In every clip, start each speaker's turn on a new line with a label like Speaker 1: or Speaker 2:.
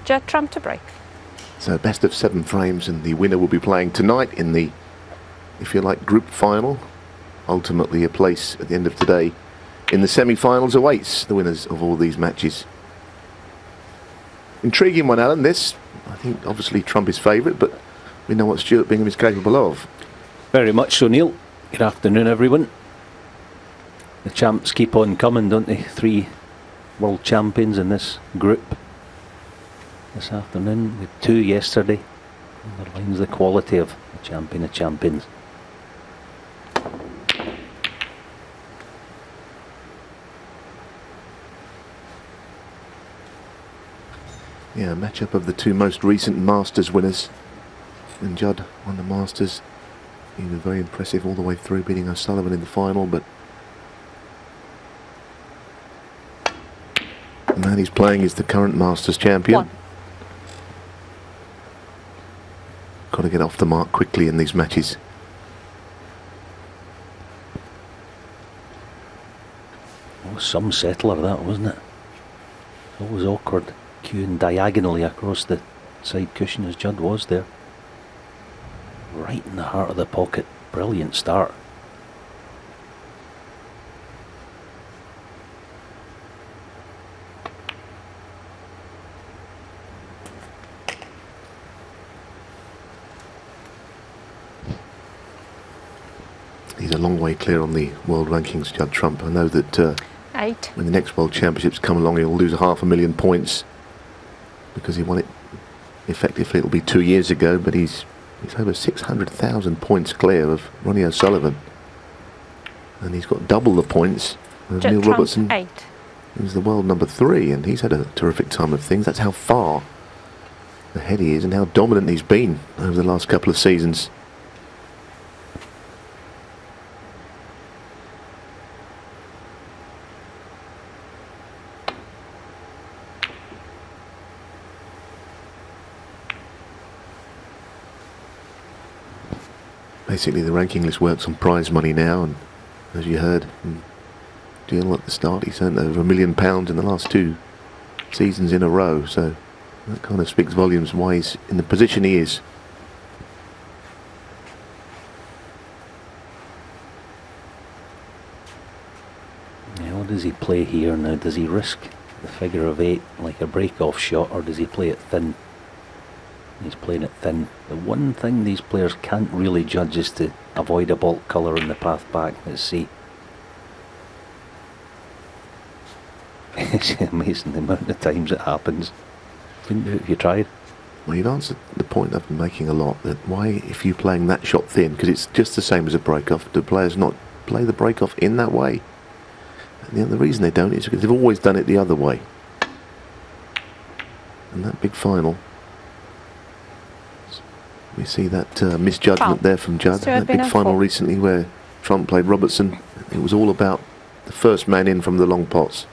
Speaker 1: Judd Trump to break.
Speaker 2: So best of 7 frames, and the winner will be playing tonight in the, if you like, group final. Ultimately a place at the end of today in the semi-finals awaits the winners of all these matches. Intriguing one, Alan, this. I think obviously Trump is favourite, but we know what Stuart Bingham is capable of.
Speaker 3: Very much so, Neil. Good afternoon, everyone. The champs keep on coming, don't they? 3 world champions in this group this afternoon. We had 2 yesterday. Underlines the quality of the champion of champions.
Speaker 2: Yeah, a matchup of the 2 most recent Masters winners. When Judd won the Masters, he was very impressive all the way through, beating O'Sullivan in the final, but the man he's playing is the current Masters champion. Got to get off the mark quickly in these matches.
Speaker 3: Oh, some settler that, wasn't it? Always awkward, queuing diagonally across the side cushion as Judd was there. Right in the heart of the pocket. Brilliant start.
Speaker 2: He's a long way clear on the world rankings, Judd Trump. I know that
Speaker 1: 8.
Speaker 2: when the next World Championships come along, he'll lose 500,000 points because he won it effectively. It'll be 2 years ago, but he's over 600,000 points clear of Ronnie O'Sullivan, and he's got double the points of Neil Robertson.
Speaker 1: 8.
Speaker 2: He's the world number 3, and he's had a terrific time of things. That's how far ahead he is and how dominant he's been over the last couple of seasons. Basically, the ranking list works on prize money now, and as you heard from Jill at the start, he's earned over £1 million in the last 2 seasons in a row, so that kind of speaks volumes why he's in the position he is.
Speaker 3: Yeah, what does he play here now? Does he risk the figure of 8 like a break-off shot, or does he play it thin? He's playing it thin. The one thing these players can't really judge is to avoid a baulk colour in the path back. Let's see. It's amazing the amount of times it happens. Couldn't do it if you tried.
Speaker 2: Well, you've answered the point I've been making a lot, that why, if you're playing that shot thin, because it's just the same as a break-off, do players not play the break-off in that way? And the reason they don't is because they've always done it the other way. And that big final, we see that misjudgment there from Judd. That big final recently where Trump played Robertson, it was all about the first man in from the long pots,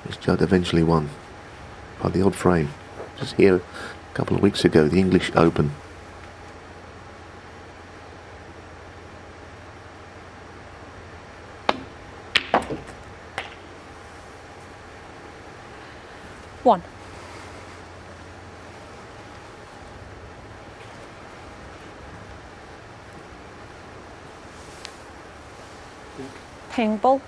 Speaker 2: which Judd eventually won by the odd frame. Just here a couple of weeks ago, the English Open.
Speaker 1: One. Ping ball.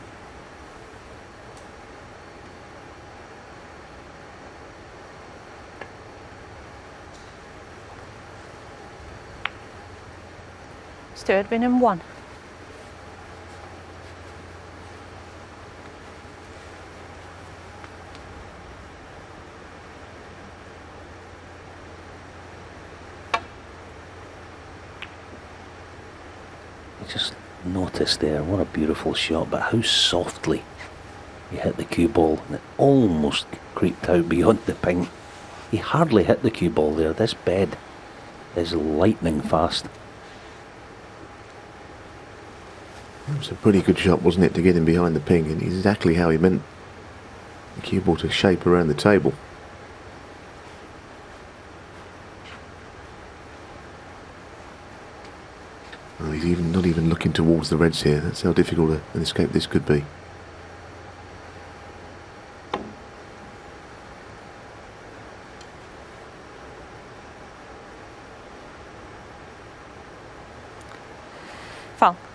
Speaker 1: Stuart Bingham 1.
Speaker 3: Just notice there, what a beautiful shot, but how softly he hit the cue ball, and it almost creeped out beyond the pink. He hardly hit the cue ball there. This bed is lightning fast.
Speaker 2: It was a pretty good shot, wasn't it, to get him behind the ping, and exactly how he meant the cue ball to shape around the table. Well, he's not even looking towards the reds here. That's how difficult an escape this could be.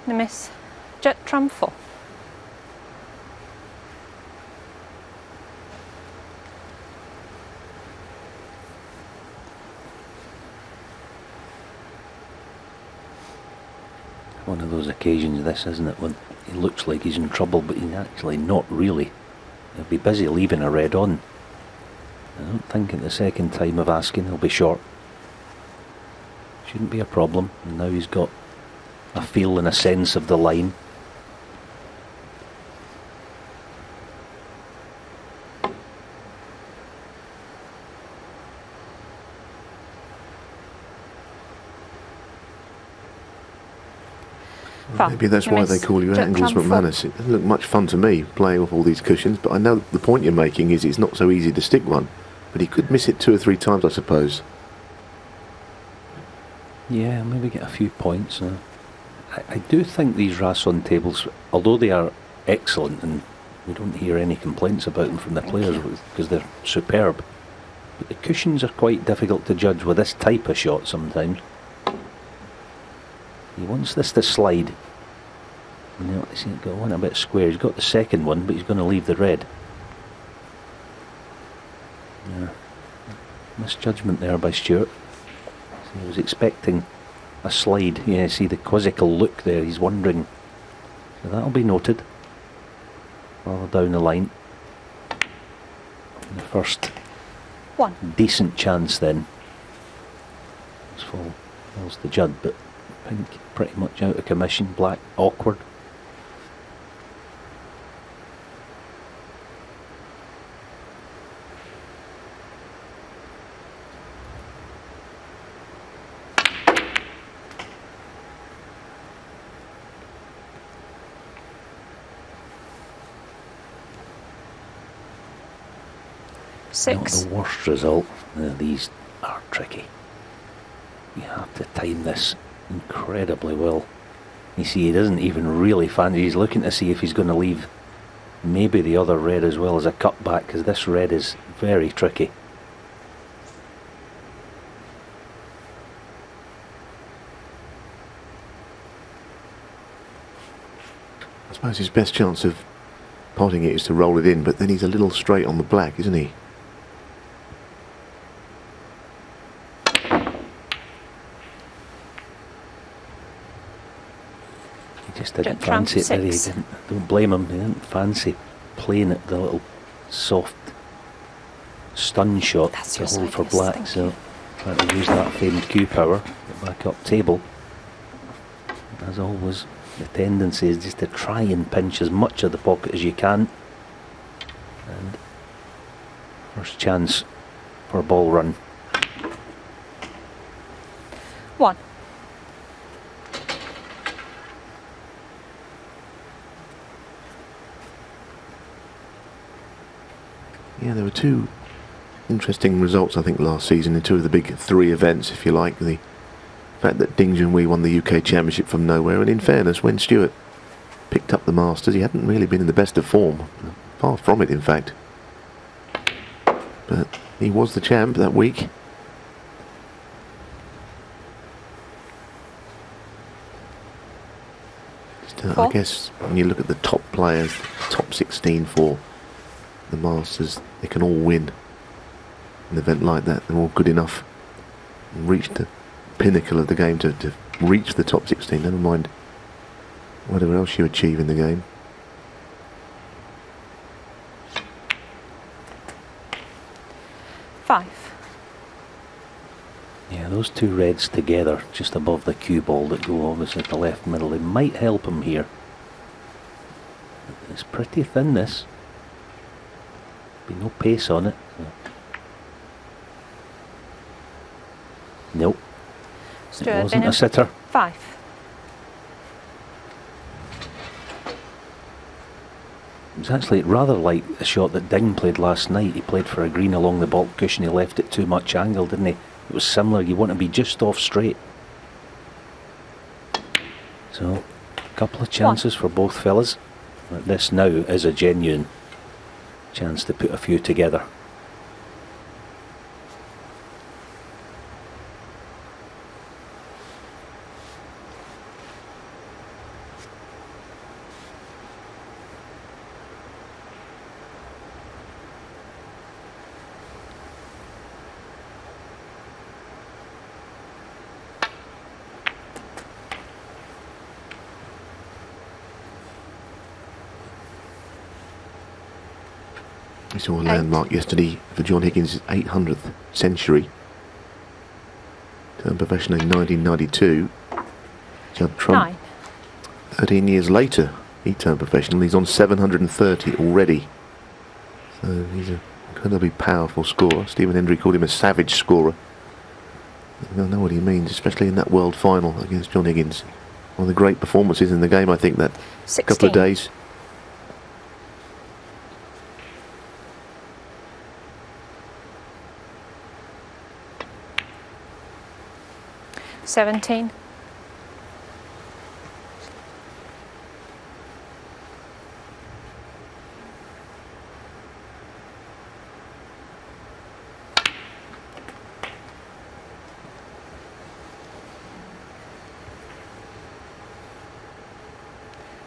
Speaker 1: The miss. Judd Trump 4.
Speaker 3: One of those occasions, this, isn't it, when he looks like he's in trouble, but he's actually not really. He'll be busy leaving a red on. I don't think at the second time of asking he'll be short. Shouldn't be a problem. And now he's got a feel and a sense of the line.
Speaker 2: Maybe that's why they call you Angles McManus. It doesn't look much fun to me playing off all these cushions, but I know the point you're making is it's not so easy to stick one. But he could miss it 2 or 3 times, I suppose.
Speaker 3: Yeah, maybe get a few points. I do think these Rasson tables, although they are excellent and we don't hear any complaints about them from the players because they're superb, but the cushions are quite difficult to judge with this type of shot sometimes. He wants this to slide. You know, he's got one a bit square. He's got the second one, but he's going to leave the red. Yeah. Misjudgment there by Stuart. He was expecting a slide. Yeah, see the quizzical look there. He's wondering. So that'll be noted. Further down the line. The first
Speaker 1: 1.
Speaker 3: decent chance then. Falls to Judd, but pink pretty much out of commission. Black awkward. Not
Speaker 1: 6.
Speaker 3: the worst result. These are tricky. You have to time this incredibly well. You see, he doesn't even really fancy. He's looking to see if he's going to leave maybe the other red as well as a cutback, because this red is very tricky.
Speaker 2: I suppose his best chance of potting it is to roll it in, but then he's a little straight on the black, isn't he?
Speaker 3: He just didn't fancy it, did he? Don't blame him. He didn't fancy playing it, the little soft stun shot to hold for black. So trying to use that famed Q power, get back up table. As always, the tendency is just to try and pinch as much of the pocket as you can. And first chance for a ball run.
Speaker 1: 1.
Speaker 2: Yeah, there were 2 interesting results, I think, last season in 2 of the big 3 events, if you like. The fact that Ding Junhui won the UK Championship from nowhere, and in fairness, when Stuart picked up the Masters, he hadn't really been in the best of form. Far from it, in fact. But he was the champ that week. I guess when you look at the top players, top 16 for the Masters, they can all win an event like that. They're all good enough and reach the pinnacle of the game to reach the top 16, never mind whatever else you achieve in the game.
Speaker 3: Yeah, those 2 reds together just above the cue ball that go obviously at the left middle, they might help him here. It's pretty thin, this. Be no pace on it. Nope. It wasn't a sitter.
Speaker 1: 5.
Speaker 3: It was actually rather like the shot that Ding played last night. He played for a green along the baulk cushion. He left it too much angle, didn't he? It was similar. You want to be just off straight. So, a couple of chances for both fellas. But this now is a genuine chance to put a few together.
Speaker 2: We saw a landmark yesterday for John Higgins' 800th century. Turned professional in 1992. Judd Trump,
Speaker 1: 9.
Speaker 2: 13 years later, he turned professional. He's on 730 already. So he's an incredibly powerful scorer. Stephen Hendry called him a savage scorer. I know what he means, especially in that world final against John Higgins. One of the great performances in the game, I think, that
Speaker 1: 16.
Speaker 2: couple of days.
Speaker 1: $17.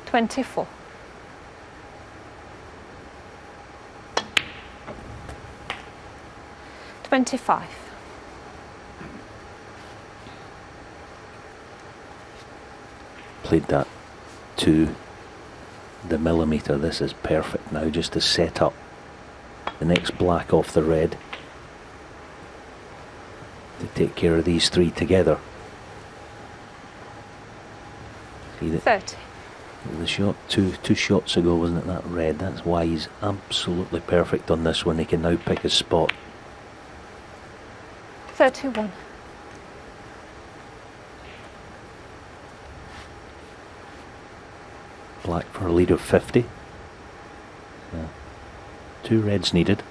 Speaker 1: $24. $25.
Speaker 3: Played that to the millimetre. This is perfect now, just to set up the next black off the red to take care of these three together. See that?
Speaker 1: 30.
Speaker 3: The shot two shots ago, wasn't it, that red? That's why he's absolutely perfect on this one. He can now pick his spot.
Speaker 1: 31.
Speaker 3: Black for a lead of 50. So, 2 reds needed.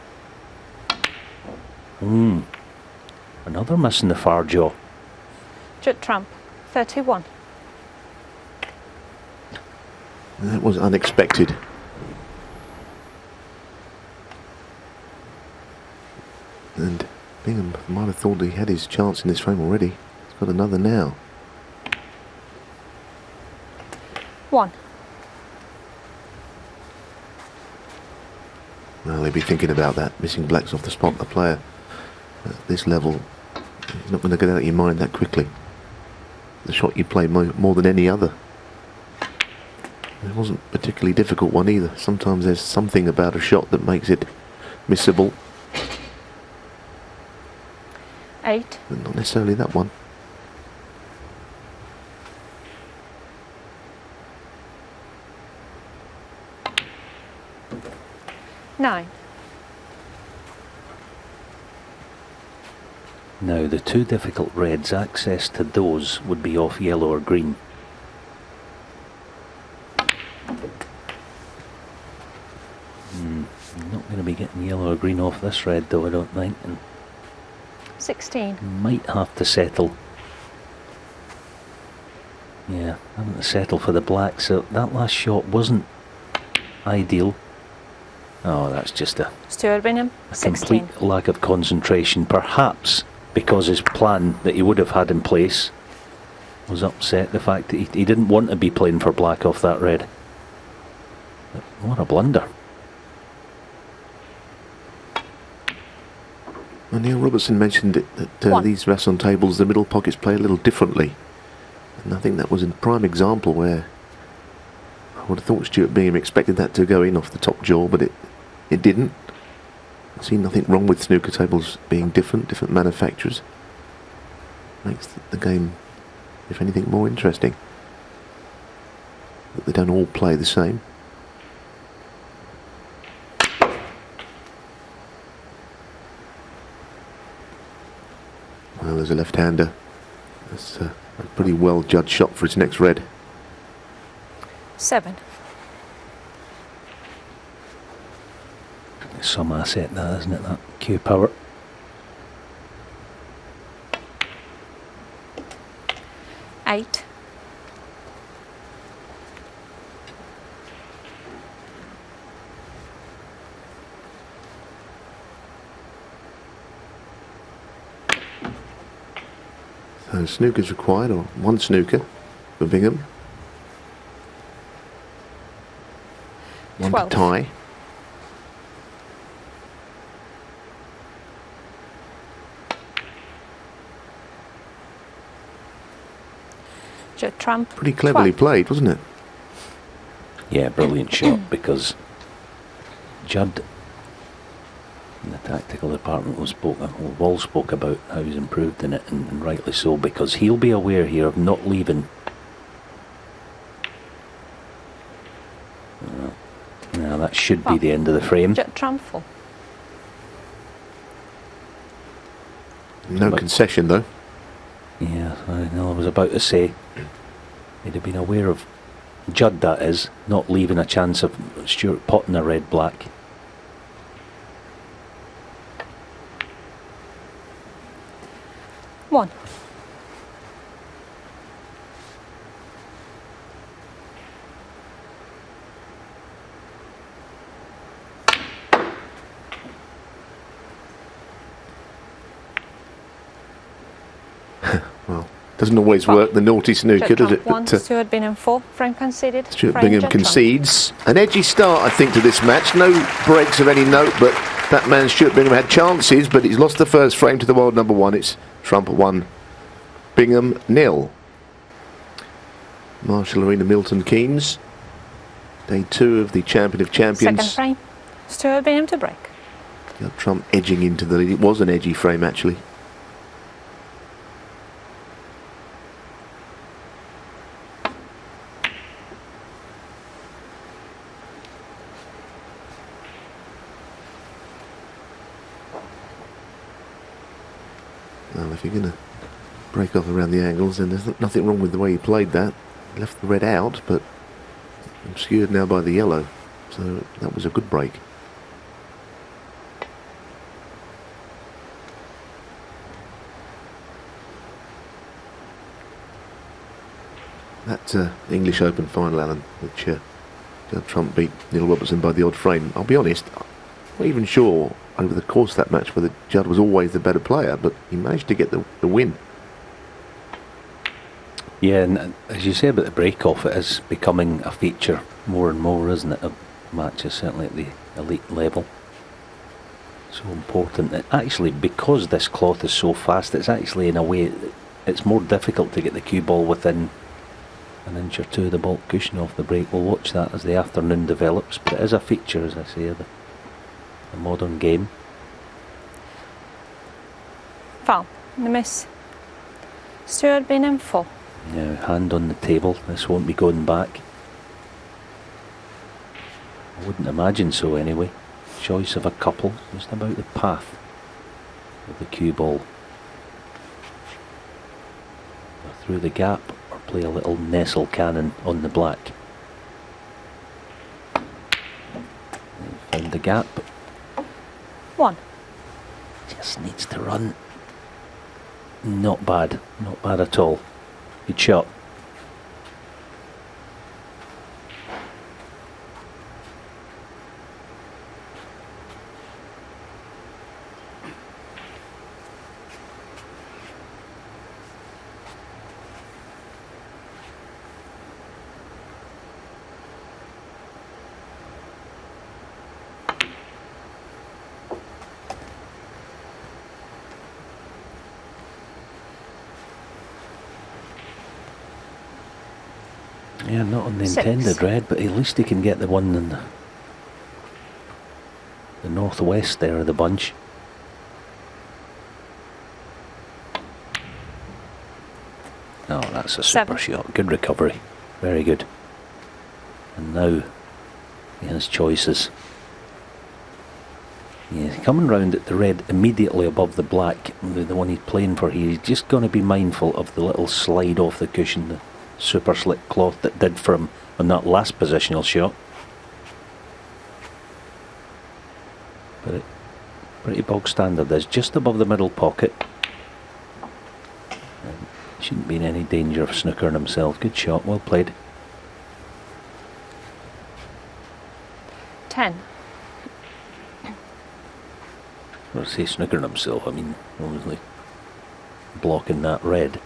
Speaker 3: Another miss in the far jaw.
Speaker 1: Judd Trump, 31.
Speaker 2: That was unexpected. And Bingham might have thought he had his chance in this frame already. He's got another now.
Speaker 1: 1.
Speaker 2: Well, they'll be thinking about that, missing blacks off the spot. The player at this level, he's not going to get out of your mind that quickly. The shot you play more than any other. It wasn't a particularly difficult one either. Sometimes there's something about a shot that makes it missable.
Speaker 1: 8.
Speaker 2: But not necessarily that one.
Speaker 1: Nine.
Speaker 3: Now the 2 difficult reds, access to those would be off yellow or green. Not going to be getting yellow or green off this red though, I don't think. And
Speaker 1: 16.
Speaker 3: might have to settle. Yeah, having to settle for the black. So that last shot wasn't ideal. Oh, that's just a
Speaker 1: Stuart Bingham, 16.
Speaker 3: complete lack of concentration. Perhaps because his plan that he would have had in place was upset. The fact that he didn't want to be playing for black off that red. But what a blunder.
Speaker 2: Well, Neil Robertson mentioned that these Rasson tables, the middle pockets play a little differently. And I think that was a prime example where I would have thought Stuart Bingham expected that to go in off the top jaw, but it didn't. I see nothing wrong with snooker tables being different manufacturers. Makes the game, if anything, more interesting. That they don't all play the same. Well, there's a left-hander. That's a pretty well judged shot for his next red.
Speaker 1: 7.
Speaker 3: Some asset that, isn't it, that Q power.
Speaker 1: 8.
Speaker 2: So snooker's required, or 1 snooker for Bingham. 1 to
Speaker 1: 12.
Speaker 2: tie.
Speaker 1: Judd Trump,
Speaker 2: Pretty cleverly
Speaker 1: 12.
Speaker 2: played, wasn't it?
Speaker 3: Yeah, brilliant shot, because Judd The tactical department we've all spoke about how he's improved in it, and rightly so, because he'll be aware here of not leaving. Now that should be the end of the frame.
Speaker 1: Judd Trump full.
Speaker 2: No concession though.
Speaker 3: Yeah, I know. I was about to say he'd have been aware of Judd, that is, not leaving a chance of Stuart potting a red-black.
Speaker 1: One.
Speaker 2: Well, doesn't always work, the naughty snooker, does it?
Speaker 1: One, Stuart Bingham 4, frame conceded.
Speaker 2: Stuart Bingham concedes. An edgy start, I think, to this match. No breaks of any note, but that man Stuart Bingham had chances, but he's lost the first frame to the world number 1. It's Trump 1, Bingham 0. Marshall Arena, Milton Keynes. Day 2 of the Champion of Champions.
Speaker 1: Second frame, Stuart Bingham to break.
Speaker 2: Judd Trump edging into the lead. It was an edgy frame, actually. Well, if you're going to break off around the angles, then there's nothing wrong with the way he played that. He left the red out, but obscured now by the yellow. So that was a good break. That English Open final, Alan, which Judd Trump beat Neil Robertson by the odd frame. I'll be honest, I'm not even sure over the course of that match whether Judd was always the better player, but he managed to get the win.
Speaker 3: Yeah, and as you say about the break-off, it is becoming a feature more and more, isn't it, of matches, certainly at the elite level. So important that actually, because this cloth is so fast, it's actually, in a way, it's more difficult to get the cue ball within an inch or two of the baulk cushion off the break. We'll watch that as the afternoon develops, but it is a feature, as I say, of the modern game.
Speaker 1: Foul. The miss. Stuart Bingham 4.
Speaker 3: Now, hand on the table. This won't be going back. I wouldn't imagine so, anyway. Choice of a couple, just about the path of the cue ball. Or through the gap, or play a little nestle cannon on the black. Found the gap.
Speaker 1: 1.
Speaker 3: Just needs to run. Not bad. Not bad at all. Good shot. Yeah, not on the
Speaker 1: 6.
Speaker 3: intended red, but at least he can get the one in the northwest there of the bunch. Oh, that's a super
Speaker 1: 7.
Speaker 3: shot. Good recovery. Very good. And now he has choices. Yeah, coming round at the red immediately above the black, the one he's playing for here, he's just going to be mindful of the little slide off the cushion, the super slick cloth that did for him on that last positional shot. But it, pretty bog standard. There's just above the middle pocket. And shouldn't be in any danger of snookering himself. Good shot, well played.
Speaker 1: 10.
Speaker 3: When I say snookering himself, I mean obviously blocking that red.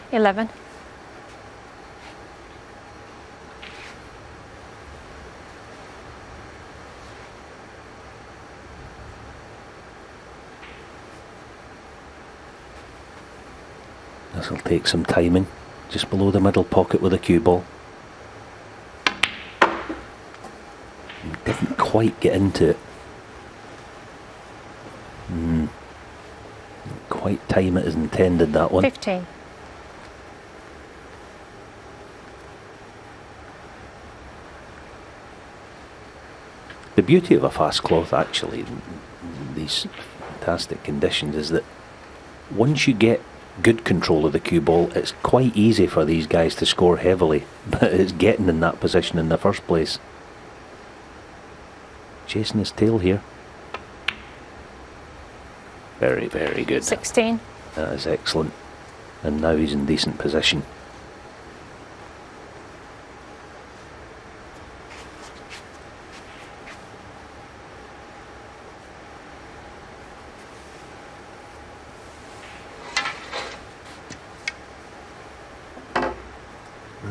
Speaker 1: Eleven.
Speaker 3: This will take some timing. Just below the middle pocket with a cue ball. He didn't quite get into it. Didn't quite time it as intended, that one.
Speaker 1: 15.
Speaker 3: The beauty of a fast cloth, actually, in these fantastic conditions, is that once you get good control of the cue ball, it's quite easy for these guys to score heavily, but it's getting in that position in the first place. Chasing his tail here. Very, very good.
Speaker 1: 16.
Speaker 3: That is excellent. And now he's in decent position.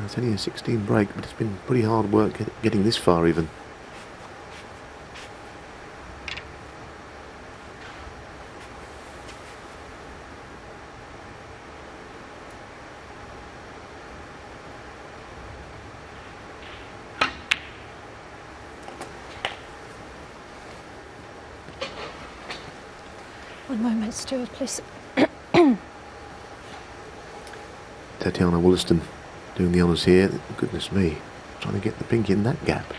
Speaker 2: It's only a 16 break, but it's been pretty hard work getting this far even.
Speaker 1: One moment, Stuart, please.
Speaker 2: Tatiana Wollaston doing the honours here. Goodness me, trying to get the pink in that gap.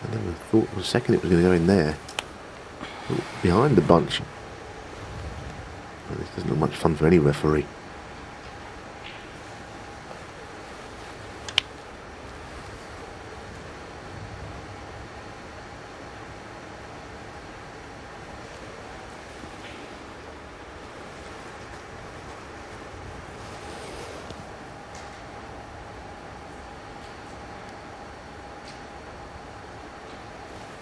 Speaker 2: I never thought for a second it was going to go in there. Behind the bunch. Well, this doesn't look much fun for any referee.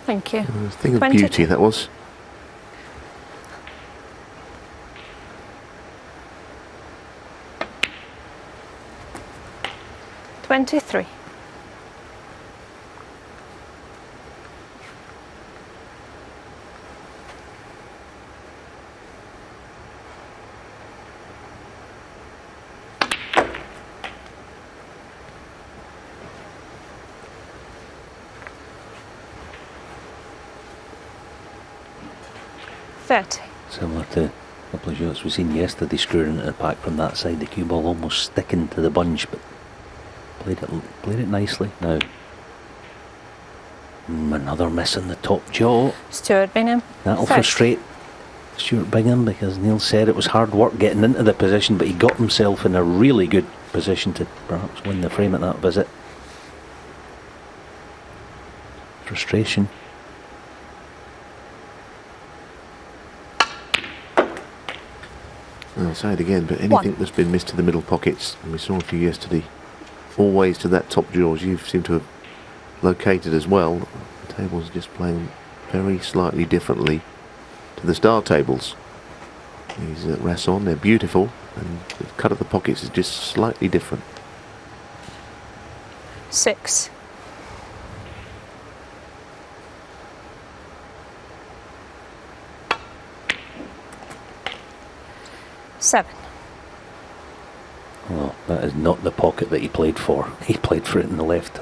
Speaker 1: Thank you.
Speaker 2: A thing of
Speaker 1: 20.
Speaker 2: beauty, that was.
Speaker 1: $23.
Speaker 3: Similar to a couple of shots we've seen yesterday, screwing into the pack from that side, the cue ball almost sticking to the bunch, but played it nicely. Now, another miss on the top jaw.
Speaker 1: Stuart Bingham.
Speaker 3: That'll
Speaker 1: 30.
Speaker 3: frustrate Stuart Bingham, because Neil said it was hard work getting into the position, but he got himself in a really good position to perhaps win the frame at that visit. Frustration.
Speaker 2: I'll say it again, but anything that's been missed to the middle pockets, and we saw a few yesterday, always to that top jaws, you seem to have located as well. The table's just playing very slightly differently to the star tables. These Rasson, they're beautiful, and the cut of the pockets is just slightly different.
Speaker 1: 6. $7.
Speaker 3: Well, that is not the pocket that he played for. He played for it in the left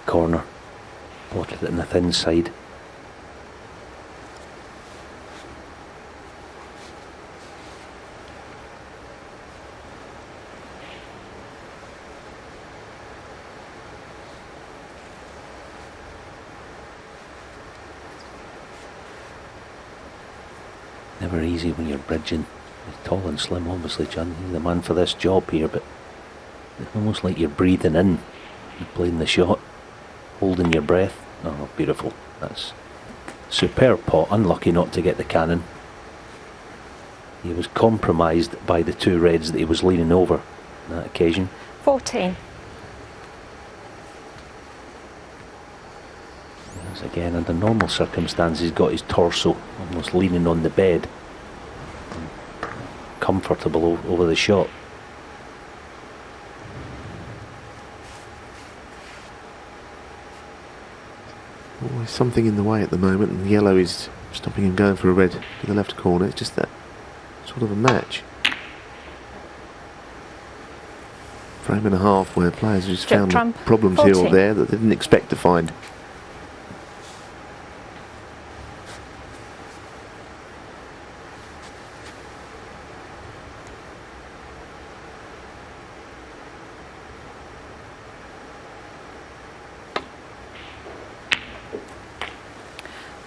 Speaker 3: corner. Plotted it in the thin side. Never easy when you're bridging. He's tall and slim, obviously, John. He's the man for this job here, but it's almost like you're breathing in. You're playing the shot, holding your breath. Oh, beautiful. That's superb pot. Unlucky not to get the cannon. He was compromised by the two reds that he was leaning over on that occasion.
Speaker 1: 14.
Speaker 3: As again, under normal circumstances, he's got his torso almost leaning on the bed, comfortable over the shot.
Speaker 2: Always something in the way at the moment, and yellow is stopping him going for a red to the left corner. It's just that sort of a match. frame and a half where players just
Speaker 1: Judd
Speaker 2: found
Speaker 1: Trump,
Speaker 2: problems here or
Speaker 1: 14.
Speaker 2: there that they didn't expect to find.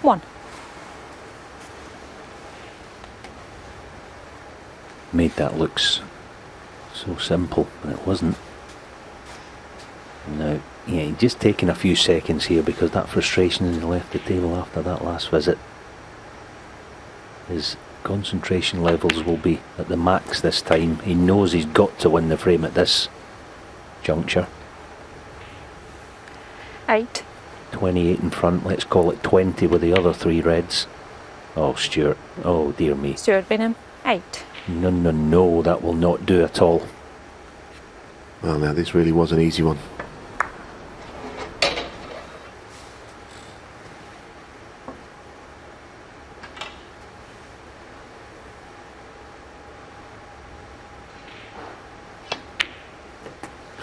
Speaker 1: One.
Speaker 3: Made that look so simple, but it wasn't. Now, yeah, he's just taking a few seconds here because that frustration as he left the table after that last visit. His concentration levels will be at the max this time. He knows he's got to win the frame at this juncture.
Speaker 1: 8.
Speaker 3: 28 in front, let's call it 20 with the other 3 reds. Oh, Stuart, oh dear me.
Speaker 1: Stuart Bingham, 8.
Speaker 3: No, no, no, that will not do at all.
Speaker 2: Well, now this really was an easy one.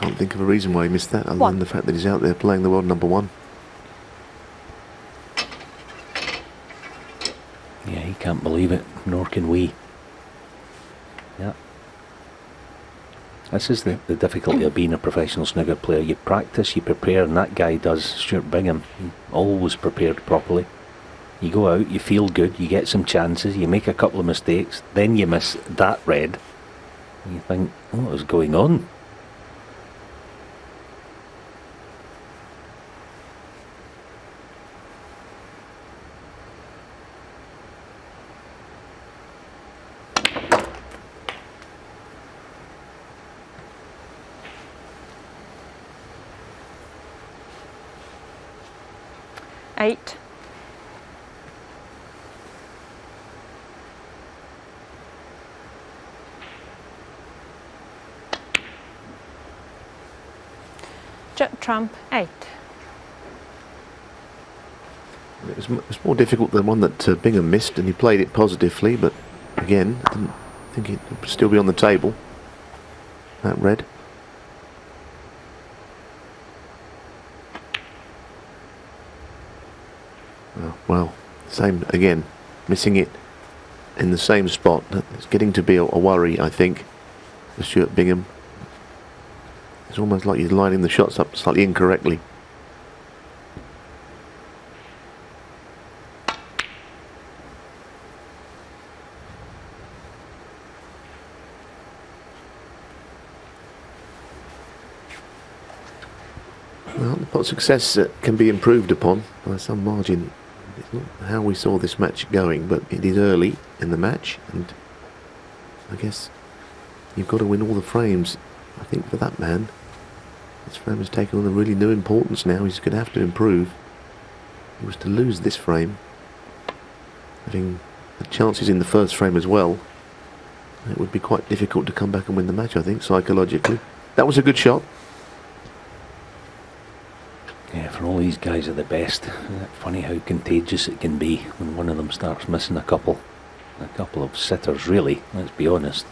Speaker 2: Can't think of a reason why he missed that other than the fact that he's out there playing the world number 1.
Speaker 3: Yeah, he can't believe it, nor can we. Yeah. This is the difficulty of being a professional snooker player. You practice, you prepare, and that guy does, Stuart Bingham. He always prepared properly. You go out, you feel good, you get some chances, you make a couple of mistakes, then you miss that red. And you think, what is going on?
Speaker 1: Eight. Judd Trump, 8.
Speaker 2: It was more difficult than one that Bingham missed, and he played it positively, but again, I didn't think it would still be on the table. That red. Well, same again, missing it in the same spot. It's getting to be a worry, I think, for Stuart Bingham. It's almost like he's lining the shots up slightly incorrectly. Well, the pot success can be improved upon by some margin. It's not how we saw this match going, but it is early in the match, and I guess you've got to win all the frames. I think for that man, this frame has taken on a really new importance now. He's going to have to improve. If he was to lose this frame, having the chances in the first frame as well, it would be quite difficult to come back and win the match, I think, psychologically. That was a good shot.
Speaker 3: Yeah, for all these guys are the best. Isn't it funny how contagious it can be when one of them starts missing a couple of sitters, really, let's be honest.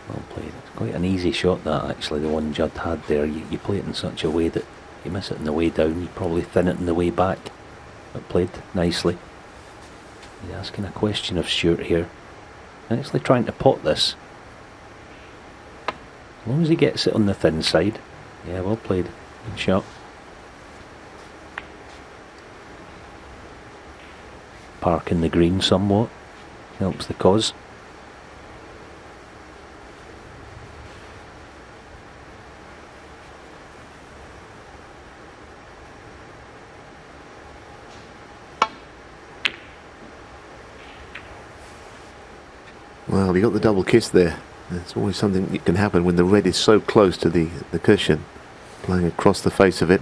Speaker 3: Well played. It's quite an easy shot, that, actually, the one Judd had there. You play it in such a way that you miss it on the way down, you probably thin it on the way back. But played nicely. He's asking a question of Stuart here. Actually trying to pot this. As long as he gets it on the thin side. Yeah, well played. Good shot. Parking the green somewhat. Helps the cause.
Speaker 2: Well, he got the double kiss there. It's always something that can happen when the red is so close to the cushion, playing across the face of it.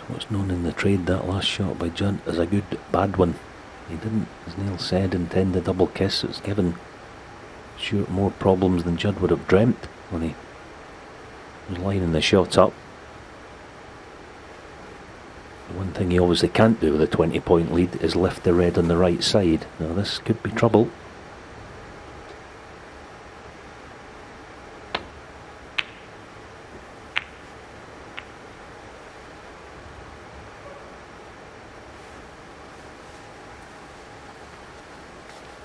Speaker 3: What's known in the trade, that last shot by Judd, as a good bad one. He didn't, as Neil said, intend the double kiss. It's given Stuart more problems than Judd would have dreamt when he was lining the shot up. The one thing he obviously can't do with a 20-point lead is lift the red on the right side. Now this could be trouble.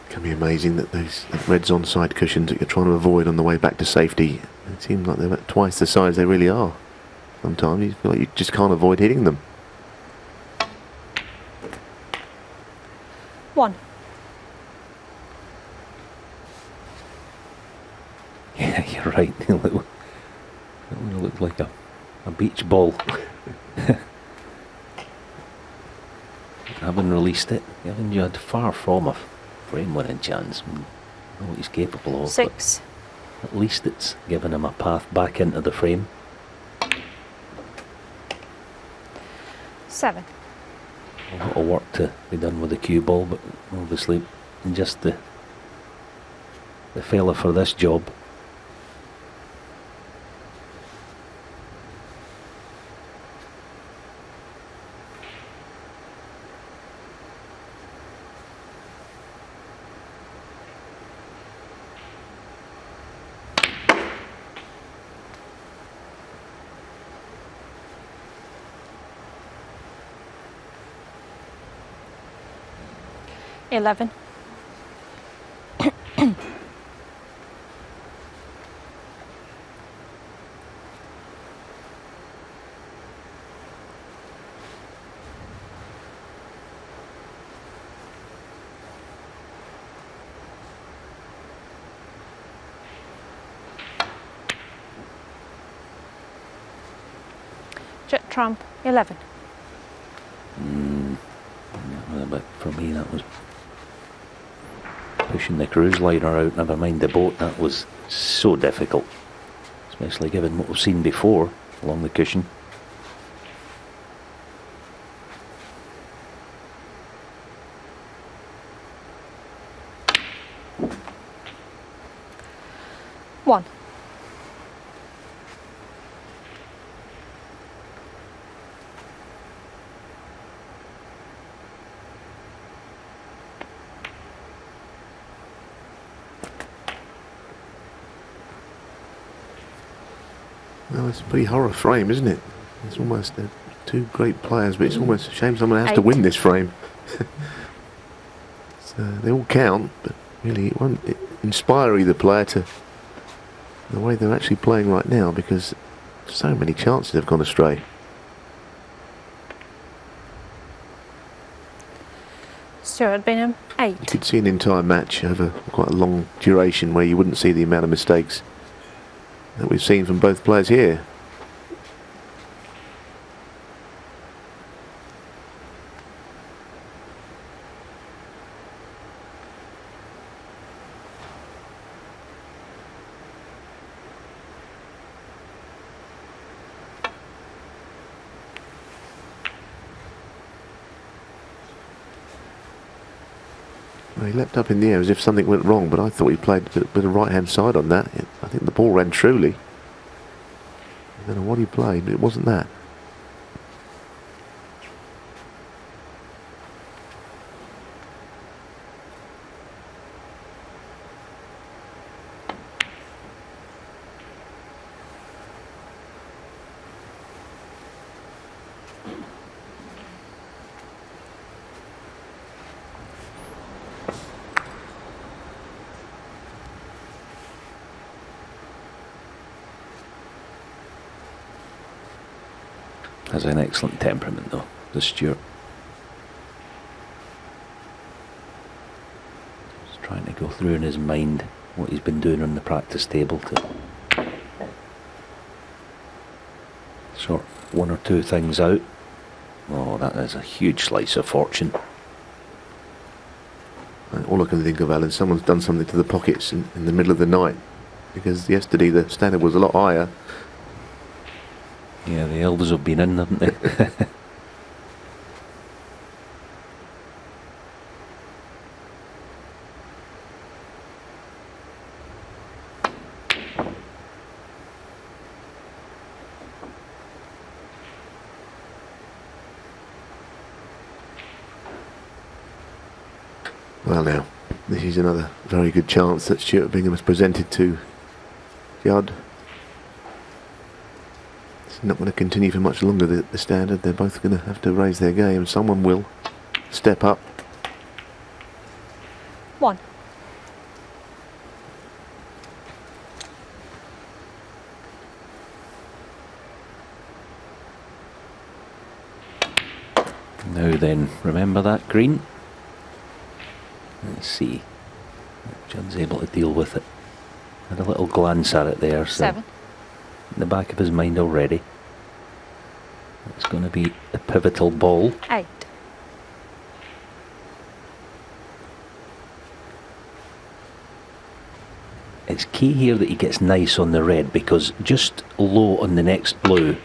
Speaker 2: Can be amazing that those reds onside cushions that you're trying to avoid on the way back to safety, it seems like they're twice the size they really are. Sometimes you feel like you just can't avoid hitting them.
Speaker 1: 1.
Speaker 3: Yeah, you're right. It would look like a beach ball. Having released it, Kevin Judd far from a frame winning chance. I know what he's capable of.
Speaker 1: 6.
Speaker 3: At least it's given him a path back into the frame.
Speaker 1: 7.
Speaker 3: A lot of work to be done with the cue ball, but obviously just the fella for this job.
Speaker 1: Eleven. Judd Trump, 11.
Speaker 3: But for me that was pushing the cruise liner out, never mind the boat. That was so difficult, especially given what we've seen before along the cushion.
Speaker 1: One.
Speaker 2: Well, it's a pretty horror frame, isn't it? It's almost two great players, but it's almost a shame someone has to win this frame. So they all count, but really it won't inspire either player to the way they're actually playing right now, because so many chances have gone astray.
Speaker 1: Stuart Bingham, 8.
Speaker 2: You could see an entire match over quite a long duration where you wouldn't see the amount of mistakes that we've seen from both players here. Well, he leapt up in the air as if something went wrong, but I thought he played a bit of right-hand side on that. I think the ball ran truly. I don't know what he played, but it wasn't that.
Speaker 3: Has an excellent temperament though, the Stuart. Just trying to go through in his mind what he's been doing on the practice table to sort one or two things out. Oh, that is a huge slice of fortune.
Speaker 2: All I can think of, Alan, someone's done something to the pockets in the middle of the night, because yesterday the standard was a lot higher.
Speaker 3: Yeah, the elders have been in, haven't they?
Speaker 2: Well now, this is another very good chance that Stuart Bingham has presented to Judd. It's not going to continue for much longer, the standard. They're both going to have to raise their game. Someone will step up.
Speaker 1: 1.
Speaker 3: Now then, remember that green? Let's see. Judd's able to deal with it. Had a little glance at it there, so
Speaker 1: 7.
Speaker 3: in the back of his mind already. It's going to be a pivotal ball.
Speaker 1: 8.
Speaker 3: It's key here that he gets nice on the red, because just low on the next blue,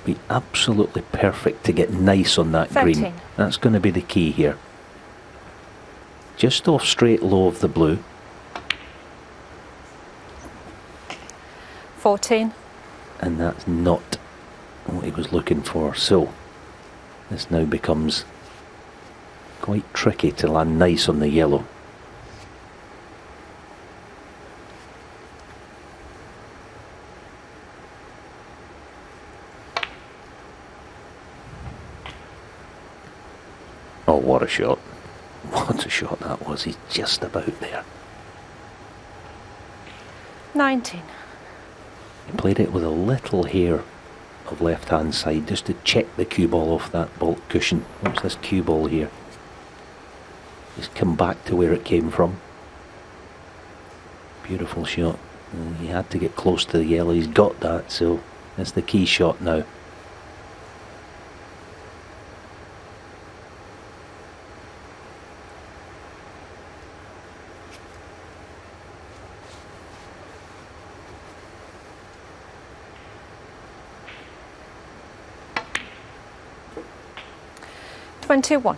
Speaker 3: be absolutely perfect to get nice on that
Speaker 1: 13.
Speaker 3: green. That's going to be the key here. Just off straight low of the blue.
Speaker 1: 14.
Speaker 3: And that's not what he was looking for. So this now becomes quite tricky to land nice on the yellow. Oh, what a shot. What a shot that was. He's just about there.
Speaker 1: 19.
Speaker 3: He played it with a little hair of left hand side just to check the cue ball off that ball cushion. Watch this cue ball here. Just come back to where it came from. Beautiful shot. He had to get close to the yellow. He's got that, so that's the key shot now.
Speaker 1: Twenty-one.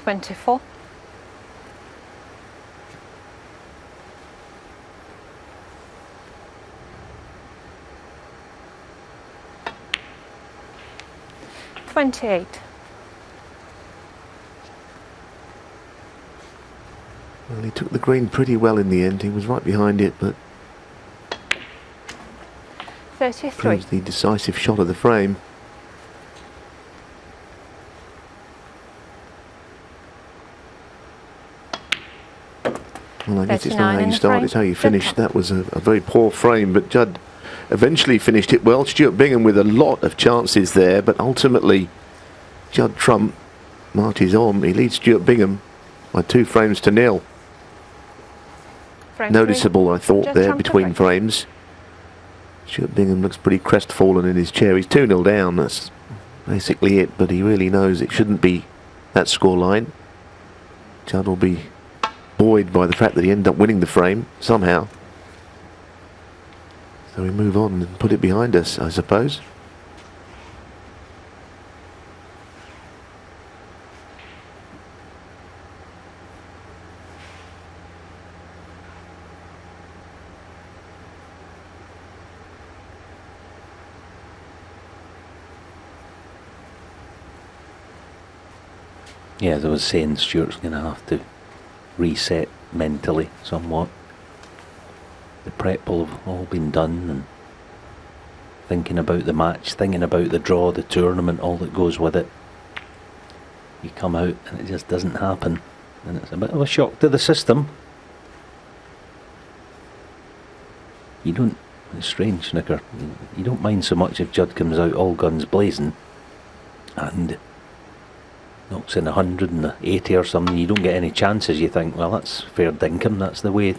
Speaker 1: 24. 28.
Speaker 2: Well, he took the green pretty well in the end. He was right behind it, but
Speaker 1: 33.
Speaker 2: proves the decisive shot of the frame. Well, I guess it's not how you start, it's how you finish. That was a very poor frame, but Judd eventually finished it well. Stuart Bingham with a lot of chances there, but ultimately Judd Trump marches on. He leads Stuart Bingham by 2 frames to 0.
Speaker 1: Frame
Speaker 2: Noticeable, I thought,
Speaker 1: Judd
Speaker 2: there
Speaker 1: Trump
Speaker 2: between
Speaker 1: right.
Speaker 2: frames. Stuart Bingham looks pretty crestfallen in his chair. He's 2-0 down, that's basically it, but he really knows it shouldn't be that scoreline. Judd will be buoyed by the fact that he ended up winning the frame somehow. So we move on and put it behind us, I suppose.
Speaker 3: Yeah, as I was saying, Stuart's going to have to reset mentally somewhat. The prep will have all been done, and thinking about the match, thinking about the draw, the tournament, all that goes with it. You come out and it just doesn't happen, and it's a bit of a shock to the system. You don't, it's strange, Snooker, you don't mind so much if Judd comes out all guns blazing and knocks in 180 or something. You don't get any chances. You think, well, that's fair dinkum, that's the way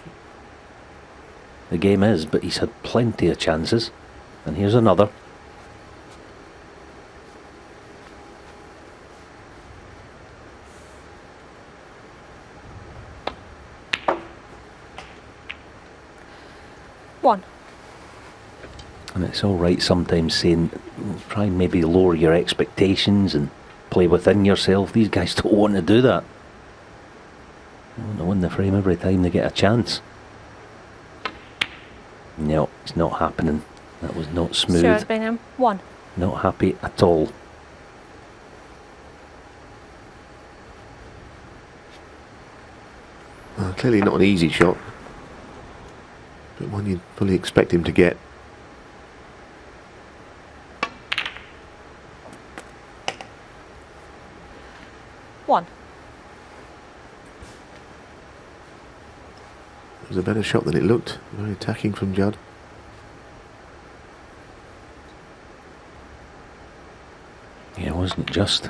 Speaker 3: the game is. But he's had plenty of chances, and here's another.
Speaker 1: One.
Speaker 3: And it's all right sometimes saying, try and maybe lower your expectations and play within yourself. These guys don't want to do that. They want to win the frame every time they get a chance. No, it's not happening. That was not smooth.
Speaker 1: Stuart Bingham, 1.
Speaker 3: Not happy at all.
Speaker 2: Well, clearly not an easy shot, but one you'd fully expect him to get.
Speaker 1: One.
Speaker 2: It was a better shot than it looked. Very attacking from Judd.
Speaker 3: Yeah, wasn't it just?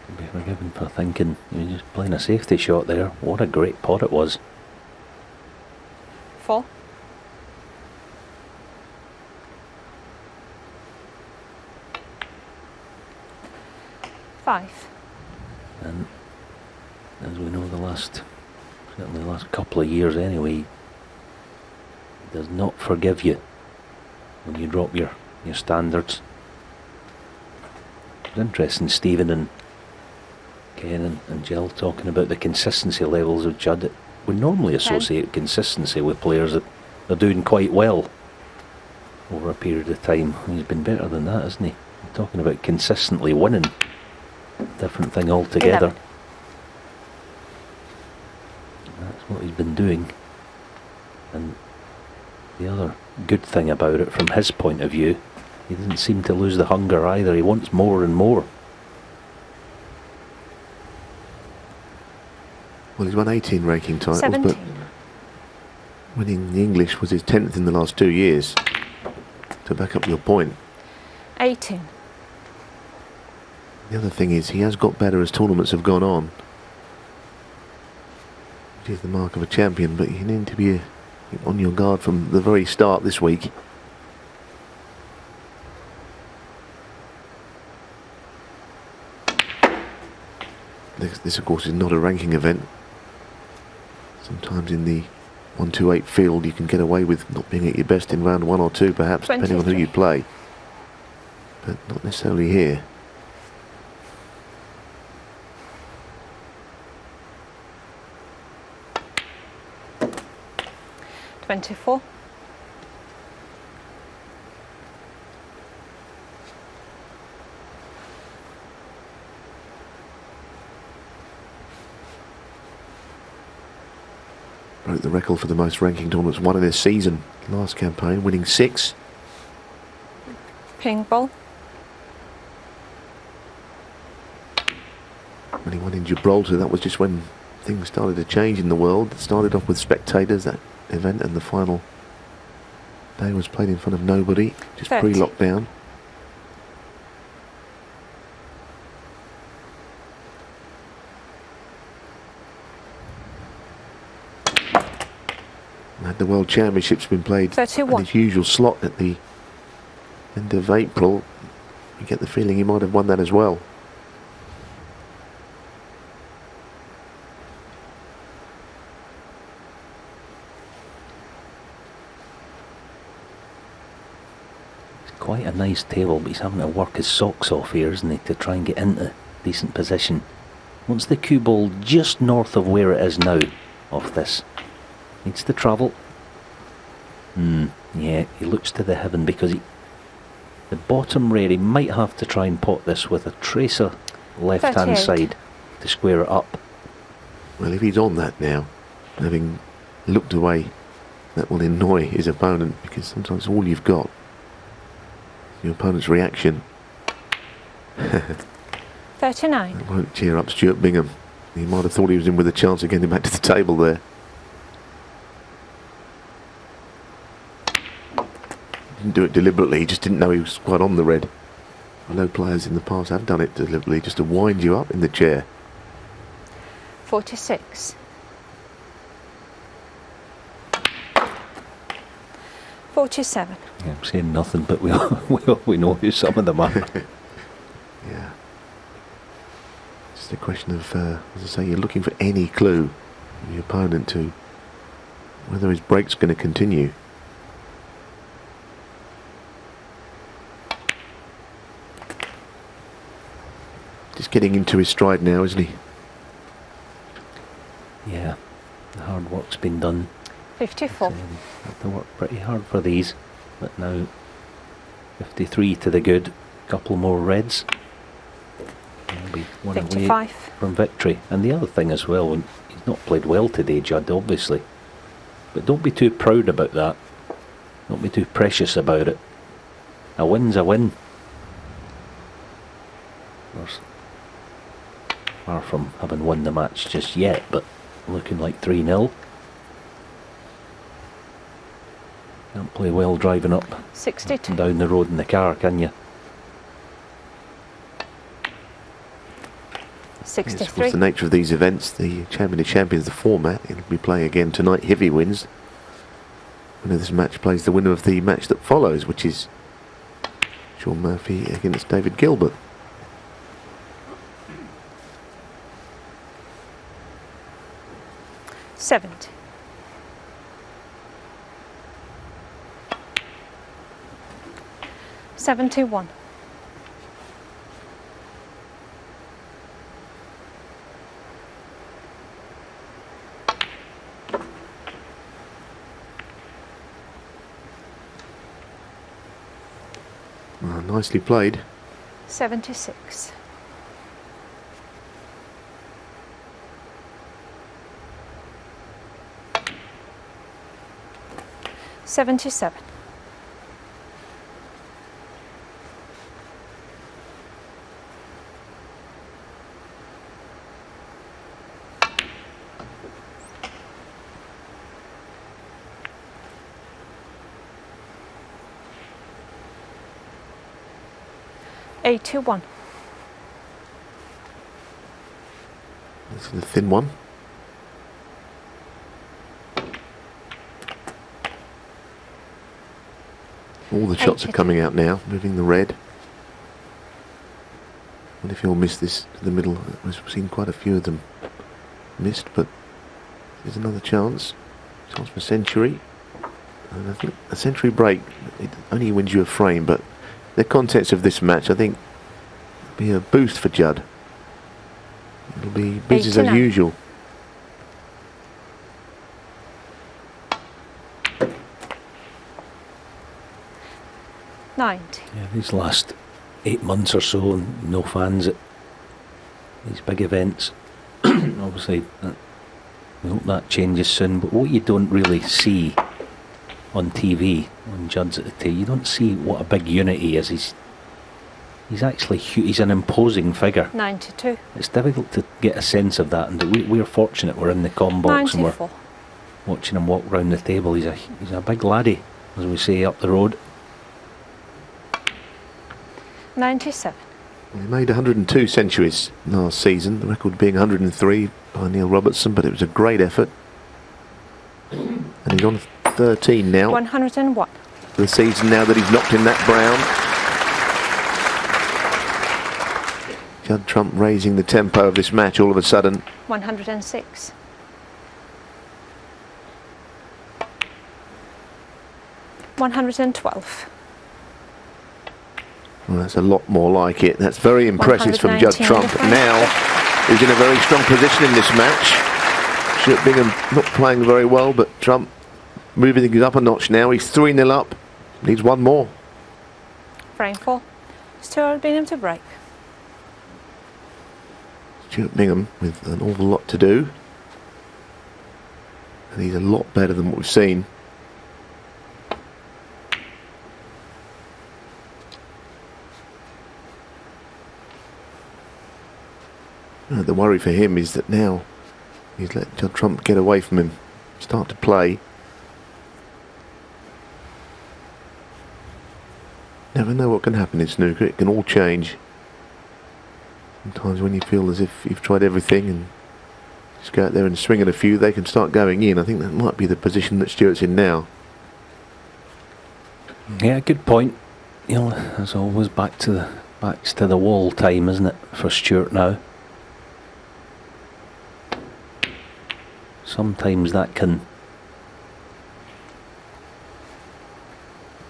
Speaker 3: Can be forgiven for thinking you were just playing a safety shot there. What a great pot it was.
Speaker 1: 4. Five.
Speaker 3: And as we know, certainly the last couple of years anyway, he does not forgive you when you drop your standards. It's interesting, Stephen and Ken and Jill talking about the consistency levels of Judd. We normally associate consistency with players that are doing quite well over a period of time. He's been better than that, hasn't he? We're talking about consistently winning. Different thing altogether.
Speaker 1: 11.
Speaker 3: That's what he's been doing. And the other good thing about it, from his point of view, he doesn't seem to lose the hunger either. He wants more and more.
Speaker 2: Well, he's won 18 ranking titles,
Speaker 1: 17.
Speaker 2: but winning the English was his 10th in the last 2 years. To back up your point.
Speaker 1: 18.
Speaker 2: The other thing is, he has got better as tournaments have gone on. Which is the mark of a champion, but you need to be on your guard from the very start this week. This of course is not a ranking event. Sometimes in the 1-2-8 field you can get away with not being at your best in round 1 or 2 perhaps, depending on who you play. But not necessarily here.
Speaker 1: $24.
Speaker 2: Broke the record for the most ranking tournaments won in this season. Last campaign, winning 6.
Speaker 1: Ping ball.
Speaker 2: When he won in Gibraltar, that was just when things started to change in the world. It started off with spectators, that event, and the final day was played in front of nobody, just
Speaker 1: 30.
Speaker 2: pre-lockdown. Had the World Championships been played
Speaker 1: 31.
Speaker 2: at his usual slot at the end of April, you get the feeling he might have won that as well.
Speaker 3: It's quite a nice table, but he's having to work his socks off here, isn't he, to try and get into decent position. Wants the cue ball just north of where it is now, off this. Needs to travel. Yeah, he looks to the heaven because the bottom rear, he might have to try and pot this with a tracer left-hand
Speaker 1: 38.
Speaker 3: side to square it up.
Speaker 2: Well, if he's on that now, having looked away, that will annoy his opponent, because sometimes all you've got is your opponent's reaction.
Speaker 1: 39.
Speaker 2: That won't cheer up Stuart Bingham. He might have thought he was in with a chance of getting back to the table there. Didn't do it deliberately, he just didn't know he was quite on the red. I know players in the past have done it deliberately, just to wind you up in the chair.
Speaker 1: 46. 47.
Speaker 3: Yeah, I'm saying nothing, but we know who some of them are.
Speaker 2: Yeah. Just a question of, as I say, you're looking for any clue from your opponent to whether his break's going to continue. getting into his stride now, isn't he?
Speaker 3: Yeah, the hard work's been done.
Speaker 1: 54.
Speaker 3: Have to work pretty hard for these, but now 53 to the good. Couple more reds. He'll be one
Speaker 1: 55.
Speaker 3: away from victory. And the other thing as well, he's not played well today, Judd, obviously. But don't be too proud about that. Don't be too precious about it. A win's a win. There's far from having won the match just yet, but looking like 3-0. Can't play well driving up
Speaker 1: 62.
Speaker 3: and down the road in the car, can you?
Speaker 1: 63.
Speaker 2: What's the nature of these events? The Champion of Champions, the format. He'll be playing again tonight if he wins. Winner of this match plays the winner of the match that follows, which is Sean Murphy against David Gilbert.
Speaker 1: $70. 71.
Speaker 2: 'Nicely played.
Speaker 1: 76. 77. 81.
Speaker 2: That's the thin one. All the shots are coming out now, moving the red. What if he'll miss this to the middle? We've seen quite a few of them missed, but there's another chance. Chance for century. And I think a century break, it only wins you a frame, but the contents of this match, I think, will be a boost for Judd. It'll be business as usual.
Speaker 1: $90.
Speaker 3: Yeah, these last 8 months or so, no fans at these big events. Obviously, we hope that changes soon. But what you don't really see on TV, on Judd's at the tee, you don't see what a big unit he is. He's actually he's an imposing figure.
Speaker 1: 92.
Speaker 3: It's difficult to get a sense of that, and we're fortunate we're in the comm box
Speaker 1: 94.
Speaker 3: and we're watching him walk round the table. He's a big laddie, as we say up the road.
Speaker 1: 97.
Speaker 2: He made 102 centuries last season, the record being 103 by Neil Robertson, but it was a great effort. And he's on 13 now.
Speaker 1: 101.
Speaker 2: For the season now that he's knocked in that brown. Judd Trump raising the tempo of this match all of a sudden.
Speaker 1: 106. 112.
Speaker 2: Well, that's a lot more like it. That's very impressive from Judd Trump. Now he's in a very strong position in this match. Stuart Bingham not playing very well, but Trump moving things up a notch now. He's 3-0 up. Needs one more.
Speaker 1: Frame 4. Stuart Bingham to break.
Speaker 2: Stuart Bingham with an awful lot to do. And he's a lot better than what we've seen. The worry for him is that now he's let Judd Trump get away from him, start to play. Never know what can happen in snooker. It can all change. Sometimes when you feel as if you've tried everything and just go out there and swing at a few, they can start going in. I think that might be the position that Stuart's in now.
Speaker 3: Yeah, good point. You know, as always, backs to the wall time, isn't it, for Stuart now? Sometimes that can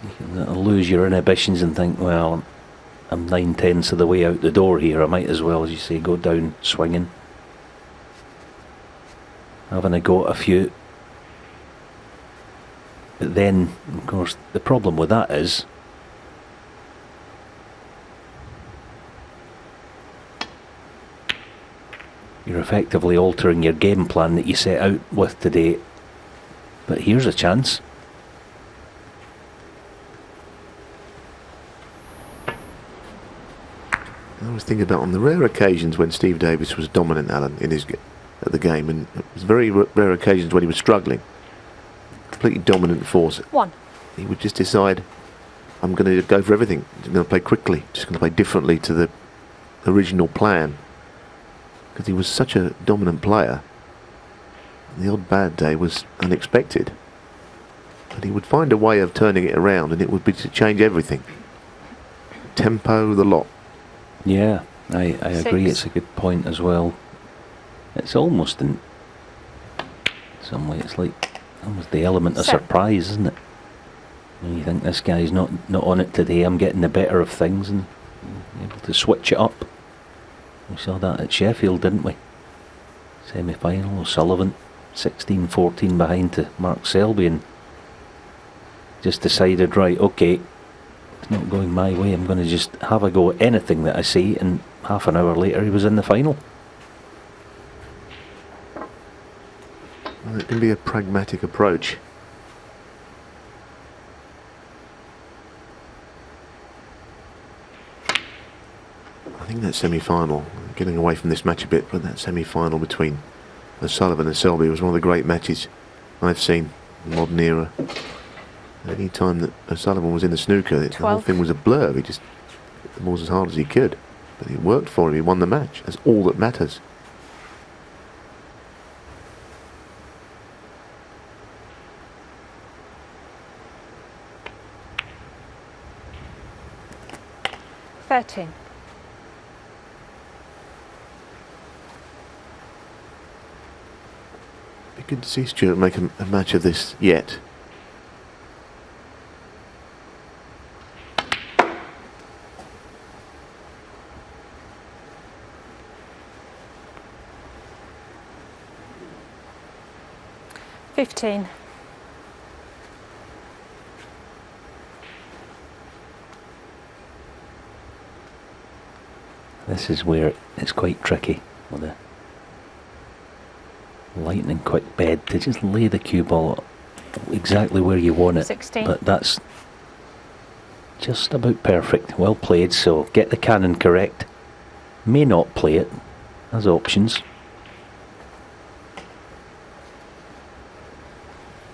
Speaker 3: you can lose your inhibitions and think, well, I'm 9/10 of the way out the door here. I might as well, as you say, go down swinging. Having a go at a few. But then, of course, the problem with that is you're effectively altering your game plan that you set out with today. But here's a chance.
Speaker 2: I was thinking about on the rare occasions when Steve Davis was dominant, Alan, in his at the game, and it was very rare occasions when he was struggling. Completely dominant force.
Speaker 1: One.
Speaker 2: He would just decide, I'm going to go for everything. I'm going to play quickly. Just going to play differently to the original plan. Because he was such a dominant player. The odd bad day was unexpected. But he would find a way of turning it around, and it would be to change everything. Tempo, the lot.
Speaker 3: Yeah, I agree. It's a good point as well. It's almost in some way, it's like almost the element of surprise, isn't it? When you think this guy's not on it today, I'm getting the better of things, and able to switch it up. We saw that at Sheffield, didn't we? Semi-final, O'Sullivan 16-14 behind to Mark Selby, and just decided, right, okay, it's not going my way, I'm going to just have a go at anything that I see, and half an hour later he was in the final.
Speaker 2: Well, it can be a pragmatic approach. I think that semi-final, getting away from this match a bit, but that semi-final between O'Sullivan and Selby was one of the great matches I've seen in the modern era. Any time that O'Sullivan was in the snooker, the whole thing was a blur. He just hit the balls as hard as he could. But it worked for him. He won the match. That's all that matters.
Speaker 1: Be
Speaker 2: good to see Stuart make a match of this yet.
Speaker 3: This is where it's quite tricky with the lightning quick bed to just lay the cue ball exactly where you want it.
Speaker 1: 16.
Speaker 3: But that's just about perfect. Well played, so get the cannon correct. May not play it as options.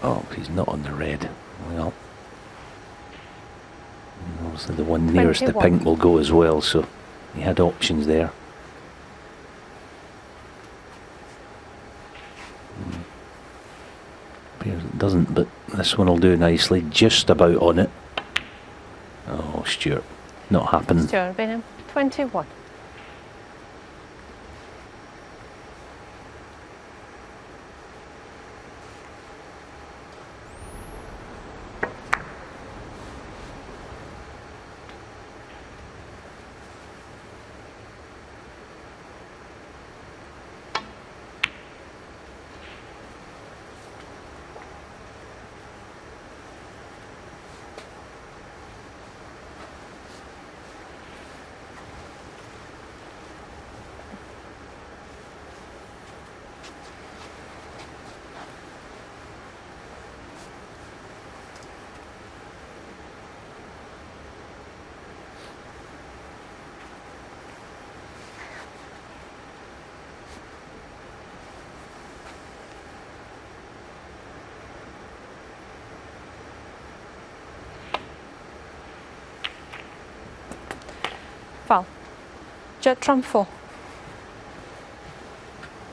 Speaker 3: Oh, he's not on the red. Well, obviously the one nearest the pink will go as well, so he had options there. Appears it doesn't, but this one will do nicely. Just about on it. Oh, Stuart, not happening.
Speaker 1: Stuart Bingham, 21. Foul. Judd Trump 4.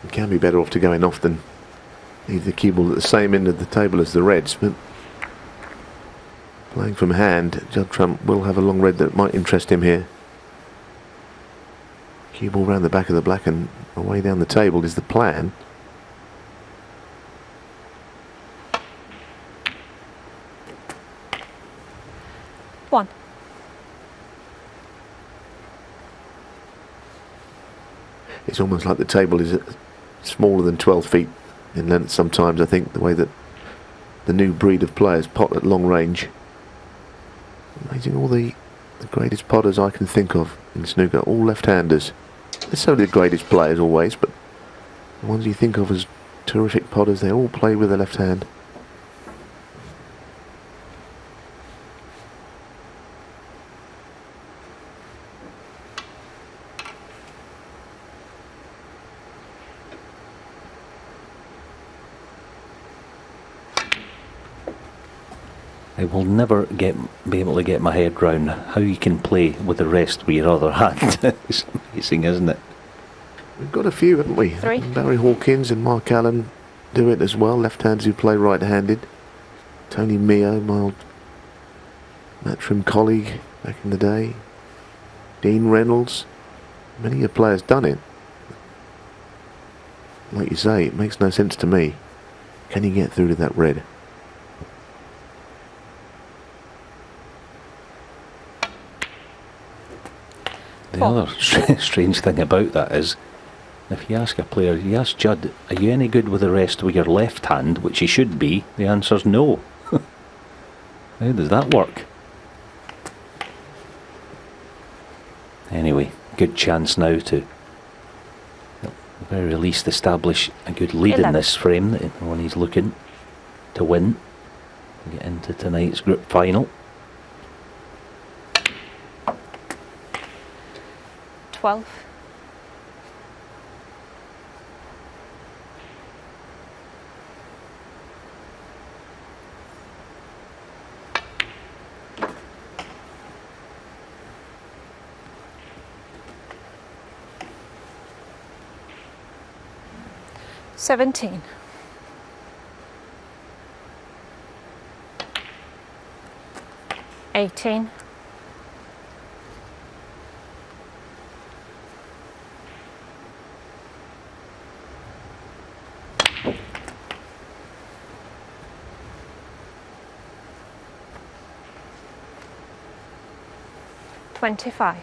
Speaker 2: It can be better off to going off than leave the cue ball at the same end of the table as the reds, but playing from hand, Judd Trump will have a long red that might interest him here. Cue ball round the back of the black and away down the table is the plan. It's almost like the table is smaller than 12 feet in length sometimes, I think, the way that the new breed of players pot at long range. Amazing, all the greatest potters I can think of in snooker, all left-handers. They're certainly the greatest players always, but the ones you think of as terrific potters, they all play with the left hand.
Speaker 3: I will never be able to get my head round how you can play with the rest with your other hand. It's amazing, isn't it?
Speaker 2: We've got a few, haven't we?
Speaker 1: 3.
Speaker 2: Barry Hawkins and Mark Allen do it as well, left-handers who play right-handed. Tony Mio, my old Matchroom colleague back in the day. Dean Reynolds. Many of the players done it. Like you say, it makes no sense to me. Can you get through to that red?
Speaker 3: The other strange thing about that is, if you ask a player, you ask Judd, are you any good with the rest with your left hand, which he should be, the answer's no. How does that work? Anyway, good chance now to, at the very least, establish a good lead
Speaker 1: 11.
Speaker 3: in this frame, when he's looking to win, to get into tonight's group final.
Speaker 1: 12. Seventeen. 18. 25.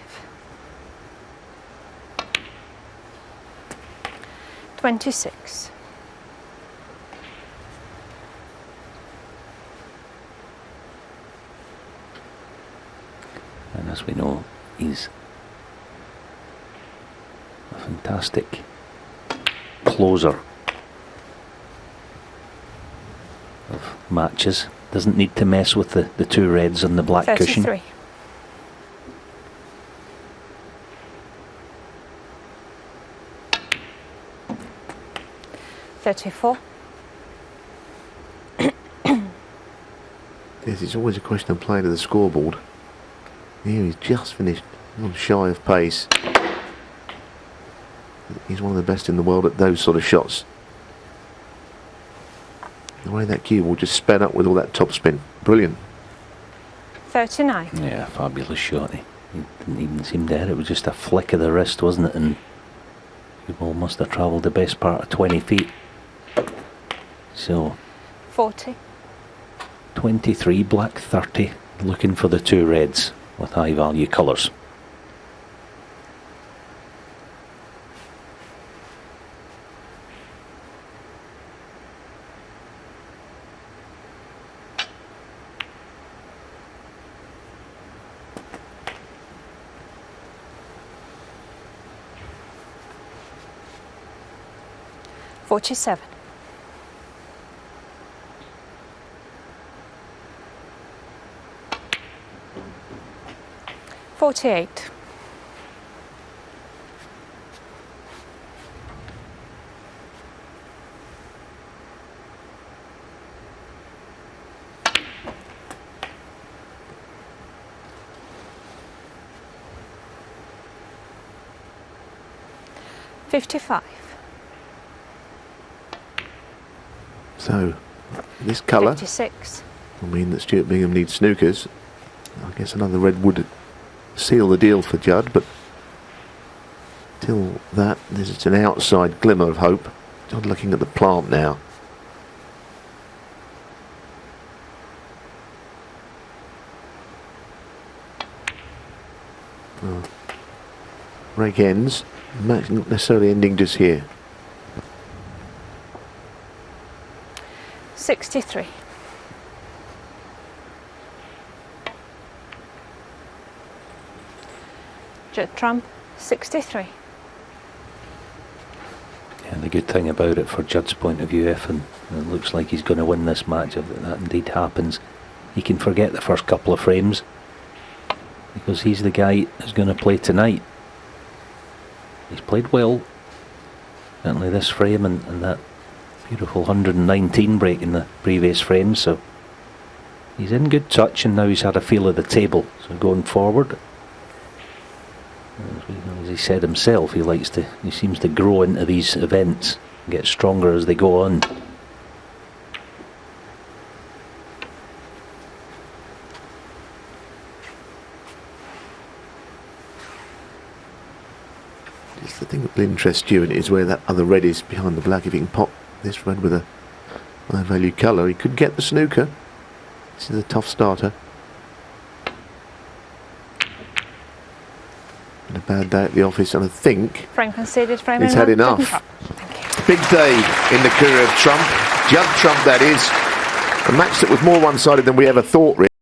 Speaker 1: 26.
Speaker 3: 'And as we know, he's a fantastic closer of matches. Doesn't need to mess with the two reds on the black
Speaker 1: 33.
Speaker 3: cushion.
Speaker 1: 34.
Speaker 2: Yes, it's always a question of playing to the scoreboard. Here he's just finished on shy of pace. He's one of the best in the world at those sort of shots. The way that cue will just sped up with all that topspin. Brilliant.
Speaker 1: 39.
Speaker 3: Yeah, fabulous shot. He didn't even seem dead. It was just a flick of the wrist, wasn't it? And the ball must have travelled the best part of 20 feet. So
Speaker 1: 40.
Speaker 3: 23, black 30, looking for the two reds with high value colours.
Speaker 1: $47. 48. 55.
Speaker 2: So, this colour
Speaker 1: 56.
Speaker 2: will mean that Stuart Bingham needs snookers. I guess another red would seal the deal for Judd, but till that, there's just an outside glimmer of hope. Judd looking at the plant now. Oh. Rake ends. Match not necessarily ending just here.
Speaker 1: 63. Judd Trump, 63.
Speaker 3: Yeah, the good thing about it, for Judd's point of view, if and it looks like he's going to win this match, if that indeed happens, he can forget the first couple of frames, because he's the guy who's going to play tonight. He's played well, certainly this frame and that beautiful 119 break in the previous frame, so he's in good touch, and now he's had a feel of the table. So going forward, as he said himself, he seems to grow into these events, get stronger as they go on.
Speaker 2: Just the thing that will interest Stuart is where that other red is behind the black. If he can pop this red with a high value colour, he could get the snooker. This is a tough starter. And a bad day at the office, and I think
Speaker 1: Frame conceded, frame
Speaker 2: he's
Speaker 1: over.
Speaker 2: had enough. Big day in the career of Trump. Judd Trump, that is. A match that was more one-sided than we ever thought, really.